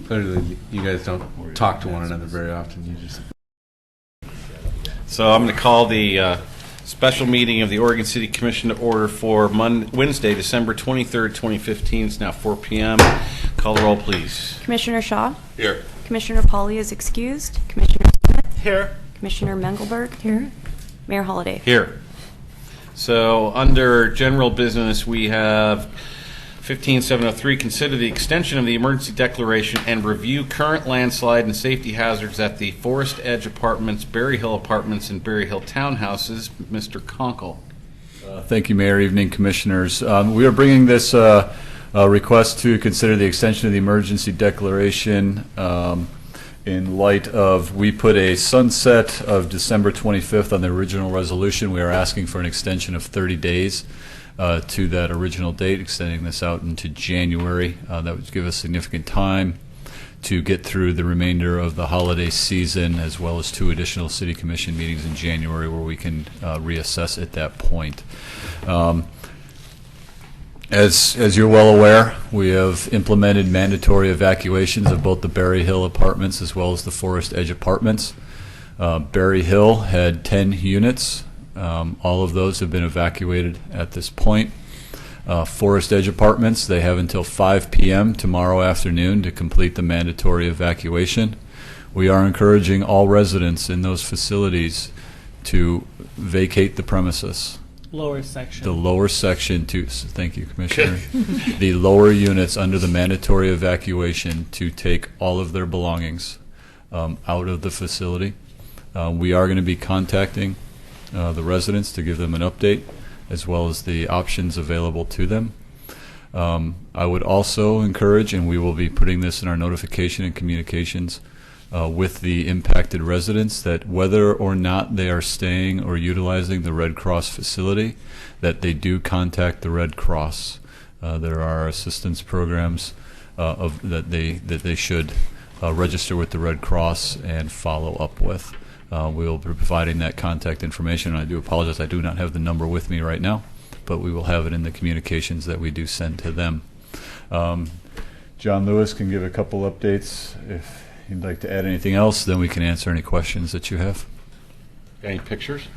Clearly, you guys don't talk to one another very often. You just. So I'm going to call the special meeting of the Oregon City Commission to order for Wednesday, December 23rd, 2015. It's now 4 p.m. Call the roll, please. Commissioner Shaw? Here. Commissioner Pauly is excused. Commissioner Smith? Here. Commissioner Mengelberg? Here. Mayor Holliday? Here. So under general business, we have 15703, consider the extension of the emergency declaration and review current landslide and safety hazards at the Forest Edge Apartments, Berry Hill Apartments, and Berry Hill Townhouses. Mr. Conkle. Thank you, Mayor. Evening, Commissioners. We are bringing this request to consider the extension of the emergency declaration in light of, we put a sunset of December 25th on the original resolution. We are asking for an extension of 30 days. To that original date, extending this out into January. That would give us significant time to get through the remainder of the holiday season, as well as 2 additional City Commission meetings in January where we can reassess at that point. As you're well aware, we have implemented mandatory evacuations of both the Berry Hill Apartments as well as the Forest Edge Apartments. Berry Hill had 10 units. All of those have been evacuated at this point. Forest Edge Apartments, they have until 5 p.m. tomorrow afternoon to complete the mandatory evacuation. We are encouraging all residents in those facilities to vacate the premises. Lower section. The lower section to, thank you, Commissioner. The lower units under the mandatory evacuation to take all of their belongings out of the facility. We are going to be contacting the residents to give them an update, as well as the options available to them. I would also encourage, and we will be putting this in our notification and communications with the impacted residents, that whether or not they are staying or utilizing the Red Cross facility, that they do contact the Red Cross. There are assistance programs that they should register with the Red Cross and follow up with. We will be providing that contact information. And I do apologize, I do not have the number with me right now, but we will have it in the communications that we do send to them. John Lewis can give a couple updates. If you'd like to add anything else, then we can answer any questions that you have. Got any pictures?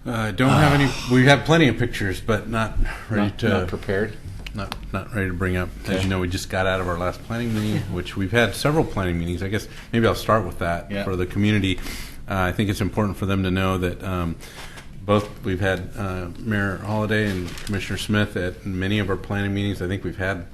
Don't have any. We have plenty of pictures, but not ready Not prepared? Not ready to bring up. Okay. As you know, we just got out of our last planning meeting, which we've had several planning meetings. I guess maybe I'll start with that for the community. I think it's important for them to know that both we've had Mayor Holliday and Commissioner Smith at many of our planning meetings. I think we've had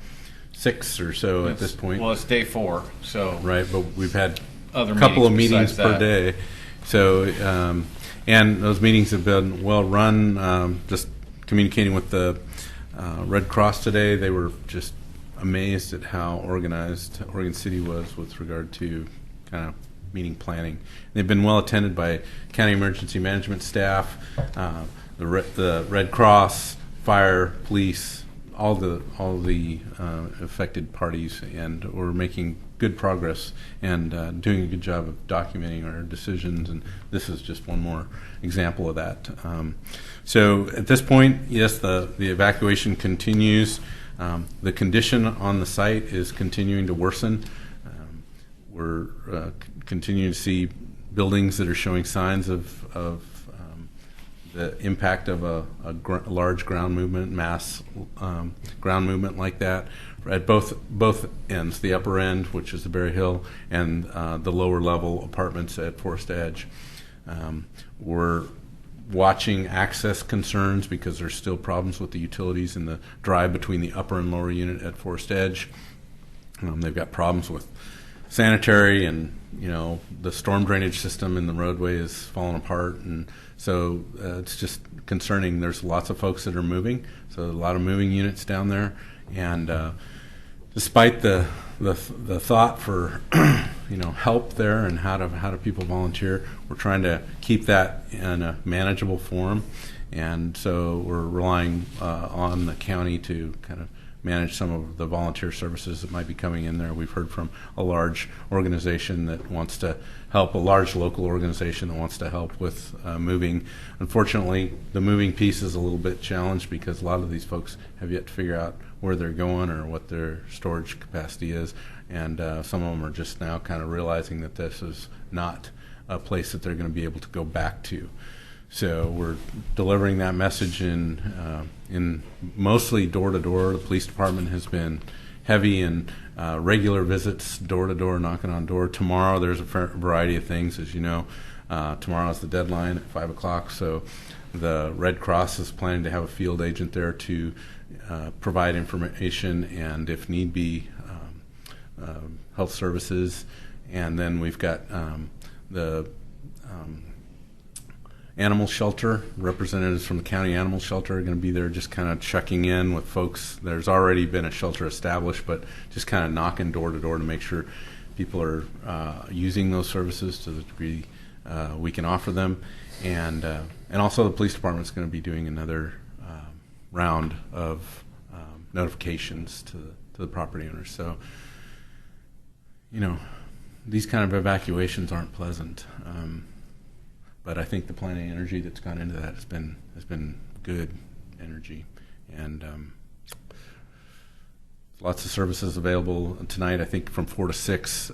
6 or so at this point. Well, it's day 4, so right, but we've had other a couple of meetings besides per that. day. So, and those meetings have been well run. Just communicating with the Red Cross today, they were just amazed at how organized Oregon City was with regard to kind of meeting planning. They've been well attended by county emergency management staff, the Red Cross, fire, police, all the affected parties, and we're making good progress and doing a good job of documenting our decisions. And this is just one more example of that. So at this point, yes, the evacuation continues. The condition on the site is continuing to worsen. We're continuing to see buildings that are showing signs of the impact of a large ground movement, mass ground movement like that at both ends, the upper end, which is the Berry Hill, and the lower level apartments at Forest Edge. We're watching access concerns because there's still problems with the utilities in the drive between the upper and lower unit at Forest Edge. They've got problems with sanitary, and the storm drainage system in the roadway is falling apart, and so it's just concerning. There's lots of folks that are moving, so a lot of moving units down there, and despite the thought for help there and how do people volunteer, we're trying to keep that in a manageable form, and so we're relying on the county to kind of manage some of the volunteer services that might be coming in there. We've heard from a large organization that wants to help, a large local organization that wants to help with moving. Unfortunately, the moving piece is a little bit challenged because a lot of these folks have yet to figure out where they're going or what their storage capacity is, and some of them are just now kind of realizing that this is not a place that they're going to be able to go back to. So we're delivering that message in mostly door to door. The police department has been heavy in regular visits, door to door, knocking on door. Tomorrow there's a variety of things, as you know. Tomorrow is the deadline at 5 o'clock. So the Red Cross is planning to have a field agent there to provide information and, if need be, health services. And then we've got the animal shelter. Representatives from the county animal shelter are going to be there just kind of checking in with folks. There's already been a shelter established, but just kind of knocking door to door to make sure people are using those services to the degree we can offer them. And also the police department is going to be doing another round of notifications to the property owners. So, you know, these kind of evacuations aren't pleasant. But I think the planning energy that's gone into that has been good energy, and lots of services available tonight. I think from 4 to 6,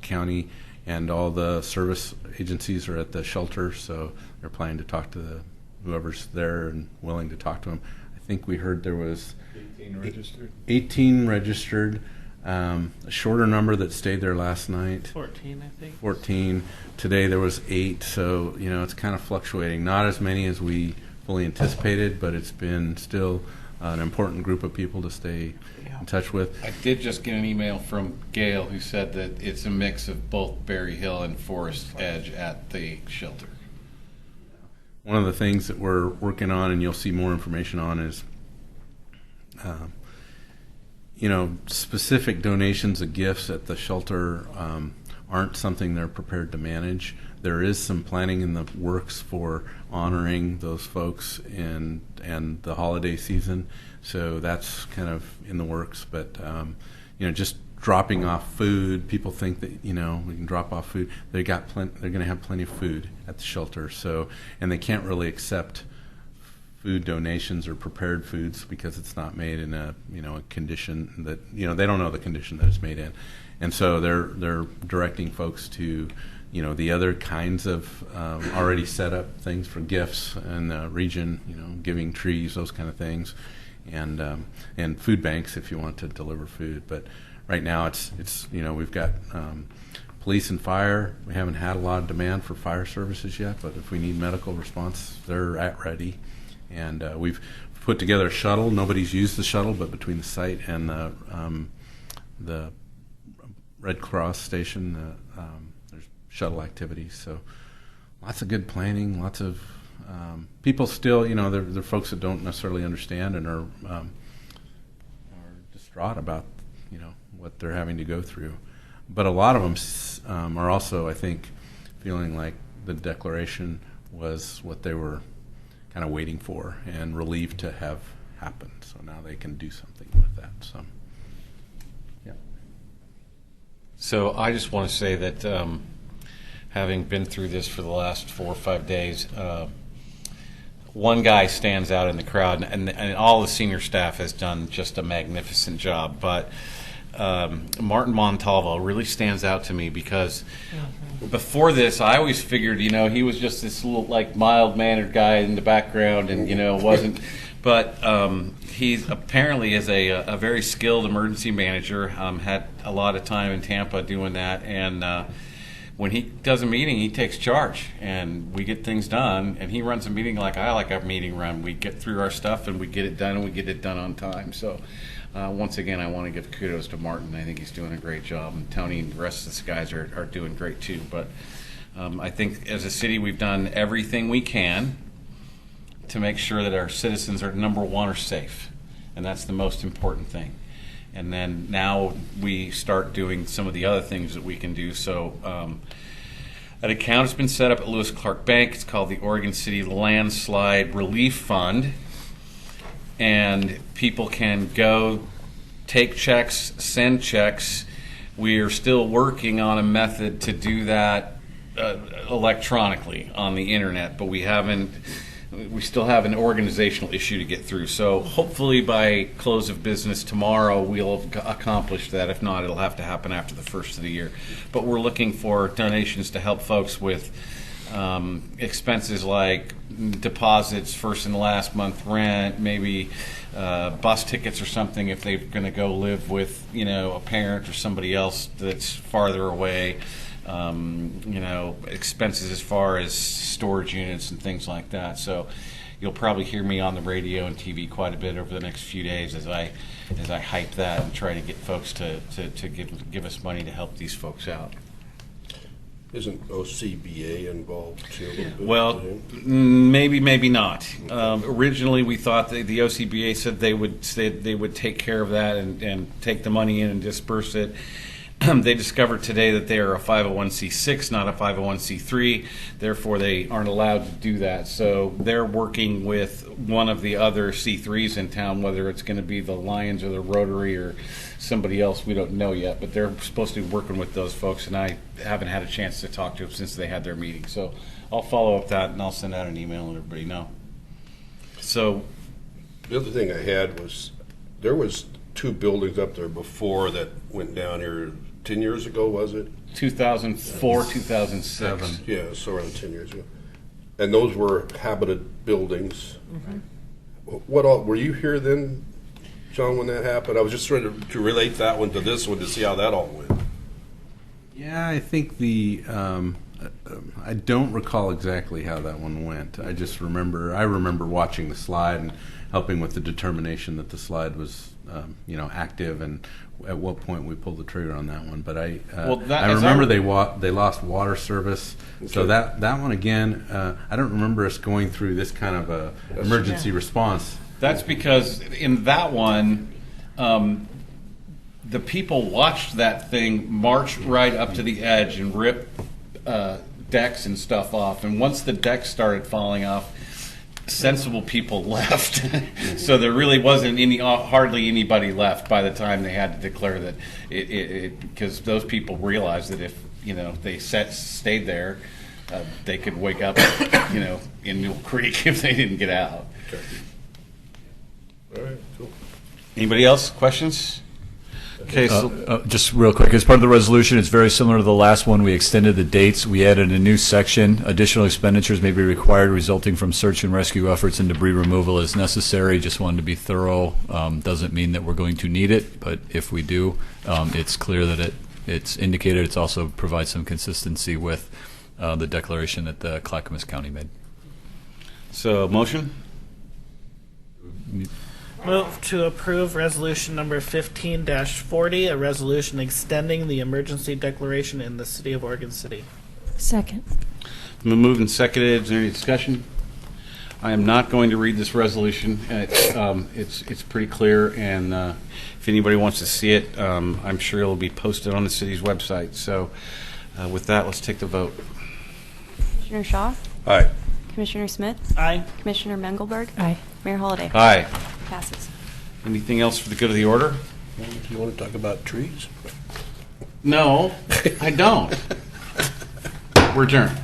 county and all the service agencies are at the shelter, so they're planning to talk to whoever's there and willing to talk to them. I think we heard there was 18 registered. 18 registered. A shorter number that stayed there last night. 14, I think. 14. Today there was 8, so you know it's kind of fluctuating. Not as many as we fully anticipated, but it's been still an important group of people to stay in touch with. I did just get an email from Gail who said that it's a mix of both Berry Hill and Forest Edge at the shelter. One of the things that we're working on, and you'll see more information on, is specific donations of gifts at the shelter aren't something they're prepared to manage. There is some planning in the works for honoring those folks and the holiday season, so that's kind of in the works. But just dropping off food, people think that we can drop off food. They're going to have plenty of food at the shelter, so and they can't really accept food donations or prepared foods because it's not made in a condition that they don't know the condition that it's made in, and so they're directing folks to the other kinds of already set up things for gifts in the region, giving trees, those kind of things, and food banks if you want to deliver food. But right now it's we've got police and fire. We haven't had a lot of demand for fire services yet, but if we need medical response, they're at ready. And we've put together a shuttle. Nobody's used the shuttle, but between the site and the Red Cross station, there's shuttle activities. So lots of good planning. Lots of people still, there are folks that don't necessarily understand and are distraught about what they're having to go through. But a lot of them are also, I think, feeling like the declaration was what they were kind of waiting for and relieved to have happened. So now they can do something with that. So, yeah. So I just want to say that having been through this for the last 4 or 5 days, one guy stands out in the crowd, and all the senior staff has done just a magnificent job. But Martin Montalvo really stands out to me because before this, I always figured, he was just this little, mild-mannered guy in the background and, wasn't. But he apparently is a very skilled emergency manager, had a lot of time in Tampa doing that. And when he does a meeting, he takes charge, and we get things done. And he runs a meeting like I like our meeting run. We get through our stuff, and we get it done, and we get it done on time. So once again, I want to give kudos to Martin. I think he's doing a great job, and Tony and the rest of the guys are doing great too. But I think as a city, we've done everything we can to make sure that our citizens are, number one, are safe, and that's the most important thing. And then now we start doing some of the other things that we can do. So an account has been set up at Lewis Clark Bank. It's called the Oregon City Landslide Relief Fund. And people can go take checks, send checks. We are still working on a method to do that electronically on the internet, but we still have an organizational issue to get through. So hopefully by close of business tomorrow, we'll have accomplished that. If not, it'll have to happen after the first of the year. But we're looking for donations to help folks with expenses like deposits, first and last month rent, maybe bus tickets or something if they're going to go live with, a parent or somebody else that's farther away. Expenses as far as storage units and things like that. So you'll probably hear me on the radio and TV quite a bit over the next few days as I hype that and try to get folks to give us money to help these folks out. Isn't OCBA involved too? A little bit? Well, maybe not. Originally, we thought the OCBA said they would take care of that and take the money in and disperse it. They discovered today that they are a 501c6, not a 501c3. Therefore, they aren't allowed to do that. So they're working with one of the other C3s in town, whether it's going to be the Lions or the Rotary or somebody else. We don't know yet, but they're supposed to be working with those folks, and I haven't had a chance to talk to them since they had their meeting. So I'll follow up that, and I'll send out an email and let everybody know. So The other thing I had was, there was 2 buildings up there before that went down here 10 years ago, was it? 2004, 2007. Yeah, so around 10 years ago. And those were habited buildings. What all, were you here then, John, when that happened? I was just trying to relate that one to this one to see how that all went. Yeah, I think I don't recall exactly how that one went. I remember watching the slide and helping with the determination that the slide was, active, and at what point we pulled the trigger on that one. But I remember they lost water service. Okay. So that one again, I don't remember us going through this kind of a emergency response. That's because in that one, the people watched that thing march right up to the edge and rip decks and stuff off. And once the decks started falling off, sensible people left. So there really wasn't hardly anybody left by the time they had to declare that because those people realized that if they stayed there, they could wake up in Mule Creek if they didn't get out. Okay. All right, cool. Anybody else? Questions? Okay, so Just real quick, as part of the resolution, it's very similar to the last one. We extended the dates. We added a new section. Additional expenditures may be required resulting from search and rescue efforts and debris removal as necessary. Just wanted to be thorough. Doesn't mean that we're going to need it, but if we do, it's clear that it's indicated. It's also provides some consistency with the declaration that the Clackamas County made. So motion? Move to approve resolution number 15-40, a resolution extending the emergency declaration in the city of Oregon City. Second. Been moved and seconded. Is there any discussion? I am not going to read this resolution. It's pretty clear, and if anybody wants to see it, I'm sure it'll be posted on the city's website. So with that, let's take the vote. Commissioner Shaw? Aye. Commissioner Smith? Aye. Commissioner Mengelberg? Aye. Mayor Holliday? Aye. Passes. Anything else for the good of the order? You want to talk about trees? No, I don't. We're adjourned.